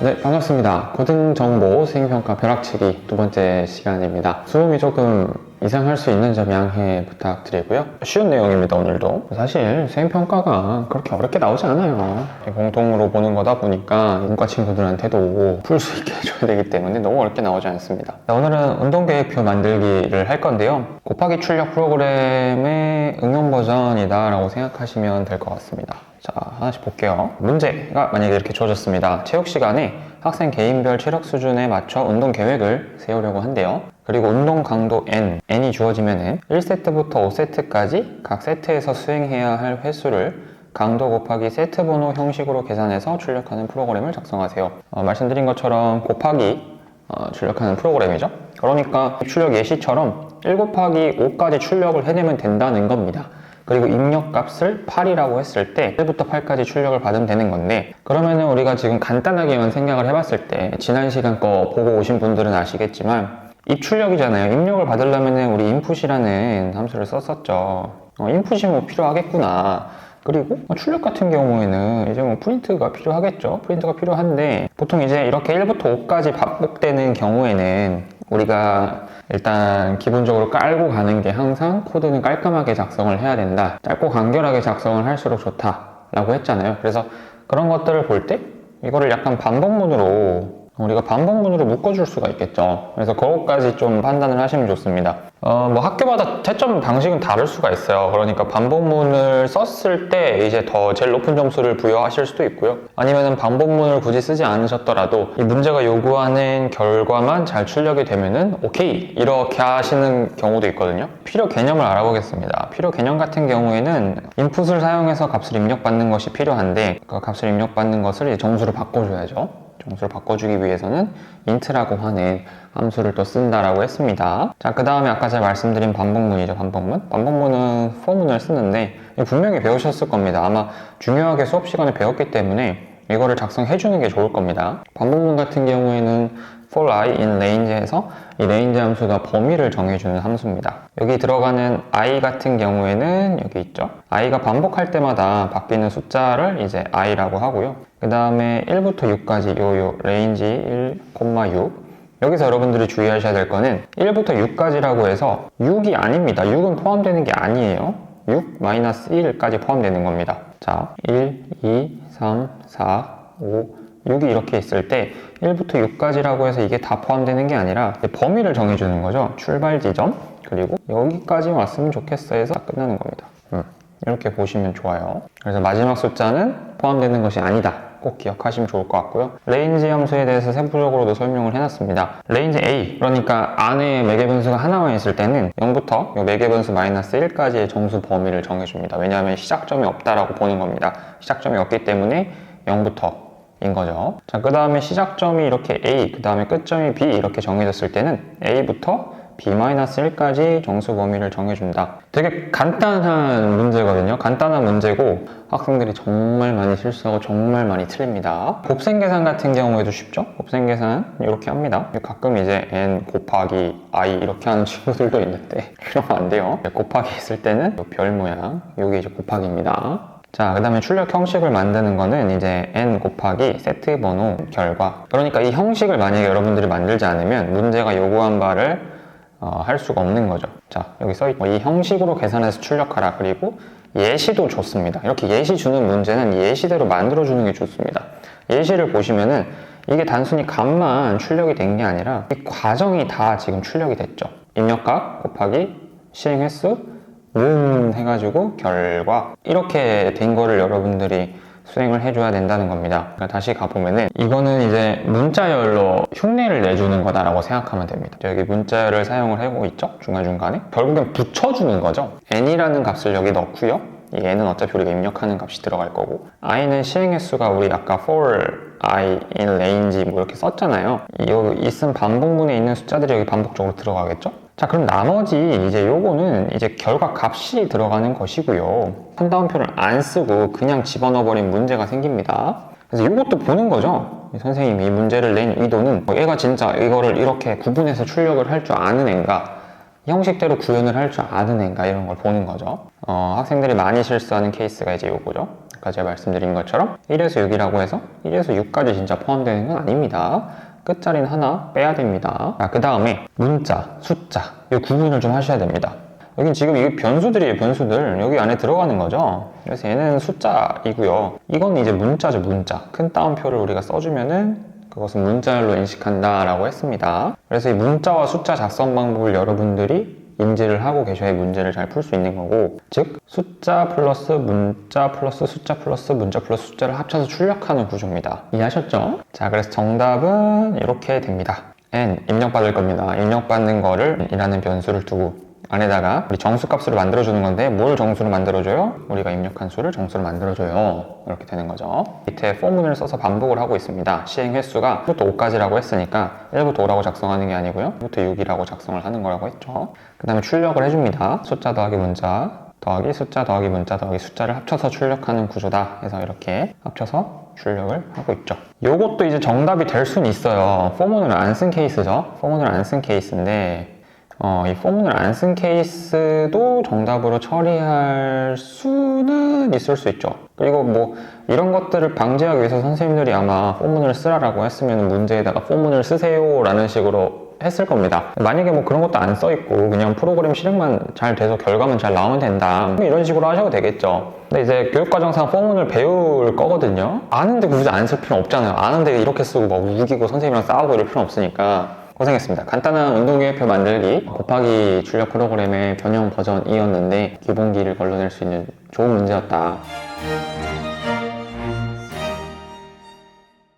네, 반갑습니다. 고등정보 수행평가 벼락치기 두 번째 시간입니다. 수험이 조금 이상할 수 있는 점 양해 부탁드리고요. 쉬운 내용입니다, 오늘도. 사실 수행평가가 그렇게 어렵게 나오지 않아요. 공통으로 보는 거다 보니까 문과 친구들한테도 풀 수 있게 해줘야 되기 때문에 너무 어렵게 나오지 않습니다. 자, 오늘은 운동계획표 만들기를 할 건데요. 곱하기 출력 프로그램의 응용 버전이다 라고 생각하시면 될 것 같습니다. 자, 하나씩 볼게요. 문제가 만약에 이렇게 주어졌습니다. 체육 시간에 학생 개인별 체력 수준에 맞춰 운동 계획을 세우려고 한대요. 그리고 운동 강도 n이 주어지면은 1세트부터 5세트까지 각 세트에서 수행해야 할 횟수를 강도 곱하기 세트 번호 형식으로 계산해서 출력하는 프로그램을 작성하세요. 말씀드린 것처럼 곱하기 출력하는 프로그램이죠. 그러니까 출력 예시처럼 1 곱하기 5까지 출력을 해내면 된다는 겁니다. 그리고 입력값을 8이라고 했을 때 1부터 8까지 출력을 받으면 되는 건데, 그러면은 우리가 지금 간단하게만 생각을 해봤을 때 지난 시간 거 보고 오신 분들은 아시겠지만 입출력이잖아요. 입력을 받으려면은 우리 input이라는 함수를 썼었죠. input이 뭐 필요하겠구나. 그리고 출력 같은 경우에는 이제 뭐 프린트가 필요하겠죠. 프린트가 필요한데 보통 이제 이렇게 1부터 5까지 반복되는 경우에는 우리가 일단 기본적으로 깔고 가는 게 항상 코드는 깔끔하게 작성을 해야 된다. 짧고 간결하게 작성을 할수록 좋다 라고 했잖아요. 그래서 그런 것들을 볼 때 이거를 약간 반복문으로 우리가 반복문으로 묶어줄 수가 있겠죠. 그래서 그것까지 좀 판단을 하시면 좋습니다. 뭐 학교마다 채점 방식은 다를 수가 있어요. 그러니까 반복문을 썼을 때 이제 더 제일 높은 점수를 부여하실 수도 있고요. 아니면은 반복문을 굳이 쓰지 않으셨더라도 이 문제가 요구하는 결과만 잘 출력이 되면은 오케이 이렇게 하시는 경우도 있거든요. 필요 개념을 알아보겠습니다. 필요 개념 같은 경우에는 인풋을 사용해서 값을 입력받는 것이 필요한데 그 값을 입력받는 것을 이제 정수로 바꿔줘야죠. 정수를 바꿔주기 위해서는 int라고 하는 함수를 또 쓴다라고 했습니다. 자, 그 다음에 아까 제가 말씀드린 반복문이죠. 반복문은 for문을 쓰는데 분명히 배우셨을 겁니다. 아마 중요하게 수업 시간에 배웠기 때문에 이거를 작성해 주는 게 좋을 겁니다. 반복문 같은 경우에는 for i in range에서 이 range 함수가 범위를 정해주는 함수입니다. 여기 들어가는 i 같은 경우에는 여기 있죠. i가 반복할 때마다 바뀌는 숫자를 이제 i라고 하고요. 그 다음에 1부터 6까지 요 range 1,6 여기서 여러분들이 주의하셔야 될 거는 1부터 6까지라고 해서 6이 아닙니다. 6은 포함되는 게 아니에요. 6 마이너스 1까지 포함되는 겁니다. 자, 1, 2, 3, 4, 5, 6이 이렇게 있을 때 1부터 6까지라고 해서 이게 다 포함되는 게 아니라 범위를 정해주는 거죠. 출발 지점 그리고 여기까지 왔으면 좋겠어 해서 끝나는 겁니다. 이렇게 보시면 좋아요. 그래서 마지막 숫자는 포함되는 것이 아니다. 꼭 기억하시면 좋을 것 같고요. 레인지 함수에 대해서 세부적으로도 설명을 해놨습니다. 레인지 A, 그러니까 안에 매개 변수가 하나만 있을 때는 0부터 매개 변수 마이너스 1까지의 정수 범위를 정해줍니다. 왜냐하면 시작점이 없다라고 보는 겁니다. 시작점이 없기 때문에 0부터 인 거죠. 자, 그 다음에 시작점이 이렇게 A, 그 다음에 끝점이 B 이렇게 정해졌을 때는 A부터 B-1까지 정수 범위를 정해준다. 되게 간단한 문제거든요. 간단한 문제고 학생들이 정말 많이 실수하고 정말 많이 틀립니다. 곱셈 계산 같은 경우에도 쉽죠? 곱셈 계산 이렇게 합니다. 가끔 이제 n 곱하기 i 이렇게 하는 친구들도 있는데 그러면 안 돼요. 곱하기 있을 때는 별 모양, 이게 이제 곱하기입니다. 자, 그 다음에 출력 형식을 만드는 거는 이제 n 곱하기 세트 번호 결과. 그러니까 이 형식을 만약에 여러분들이 만들지 않으면 문제가 요구한 바를 할 수가 없는 거죠. 자, 여기 써있고 이 형식으로 계산해서 출력하라. 그리고 예시도 좋습니다. 이렇게 예시 주는 문제는 예시대로 만들어주는 게 좋습니다. 예시를 보시면은 이게 단순히 값만 출력이 된 게 아니라 이 과정이 다 지금 출력이 됐죠. 입력값 곱하기 실행 횟수 해가지고 결과 이렇게 된 거를 여러분들이 수행을 해줘야 된다는 겁니다. 그러니까 다시 가보면은 이거는 이제 문자열로 흉내를 내주는 거다라고 생각하면 됩니다. 여기 문자열을 사용을 하고 있죠? 중간중간에 결국엔 붙여주는 거죠. n이라는 값을 여기 넣고요. 이 n은 어차피 우리가 입력하는 값이 들어갈 거고 i는 실행 횟수가 우리 아까 for i in range 뭐 이렇게 썼잖아요. 여기 있은 반복문에 있는 숫자들이 여기 반복적으로 들어가겠죠? 자, 그럼 나머지 이제 요거는 이제 결과 값이 들어가는 것이고요. 한다운표를 안 쓰고 그냥 집어넣어 버린 문제가 생깁니다. 그래서 이것도 보는 거죠. 선생님이 이 문제를 낸 의도는 얘가 진짜 이거를 이렇게 구분해서 출력을 할 줄 아는 애인가, 형식대로 구현을 할 줄 아는 애인가, 이런 걸 보는 거죠. 학생들이 많이 실수하는 케이스가 이제 요거죠. 아까 제가 말씀드린 것처럼 1에서 6이라고 해서 1에서 6까지 진짜 포함되는 건 아닙니다. 끝자리는 하나 빼야 됩니다. 그 다음에 문자, 숫자 이 구분을 좀 하셔야 됩니다. 여긴 지금 이게 변수들이에요. 변수들 여기 안에 들어가는 거죠. 그래서 얘는 숫자이고요. 이건 이제 문자죠. 문자. 큰 따옴표를 우리가 써주면은 그것은 문자열로 인식한다 라고 했습니다. 그래서 이 문자와 숫자 작성 방법을 여러분들이 인지를 하고 계셔야 문제를 잘 풀 수 있는 거고, 즉 숫자 플러스 문자 플러스 숫자 플러스 문자 플러스 숫자를 합쳐서 출력하는 구조입니다. 이해하셨죠? 자, 그래서 정답은 이렇게 됩니다. n 입력받을 겁니다. 입력받는 거를 이라는 변수를 두고 안에다가 우리 정수값으로 만들어주는 건데, 뭘 정수로 만들어줘요? 우리가 입력한 수를 정수로 만들어줘요. 이렇게 되는 거죠. 밑에 for문을 써서 반복을 하고 있습니다. 시행 횟수가 1부터 5까지라고 했으니까 1부터 5라고 작성하는 게 아니고요, 1부터 6이라고 작성을 하는 거라고 했죠. 그 다음에 출력을 해줍니다. 숫자 더하기 문자 더하기 숫자 더하기 문자 더하기 숫자를 합쳐서 출력하는 구조다 해서 이렇게 합쳐서 출력을 하고 있죠. 요것도 이제 정답이 될 수는 있어요. for문을 안 쓴 케이스죠. for문을 안 쓴 케이스인데 이 포문을 안 쓴 케이스도 정답으로 처리할 수는 있을 수 있죠. 그리고 뭐 이런 것들을 방지하기 위해서 선생님들이 아마 포문을 쓰라라고 했으면 문제에다가 포문을 쓰세요 라는 식으로 했을 겁니다. 만약에 뭐 그런 것도 안 써있고 그냥 프로그램 실행만 잘 돼서 결과만 잘 나오면 된다, 이런 식으로 하셔도 되겠죠. 근데 이제 교육과정상 포문을 배울 거거든요. 아는데 굳이 안 쓸 필요는 없잖아요. 아는데 이렇게 쓰고 막 우기고 선생님이랑 싸우고 이럴 필요는 없으니까. 고생했습니다. 간단한 운동계획표 만들기 곱하기 출력 프로그램의 변형 버전이었는데 기본기를 걸러낼 수 있는 좋은 문제였다.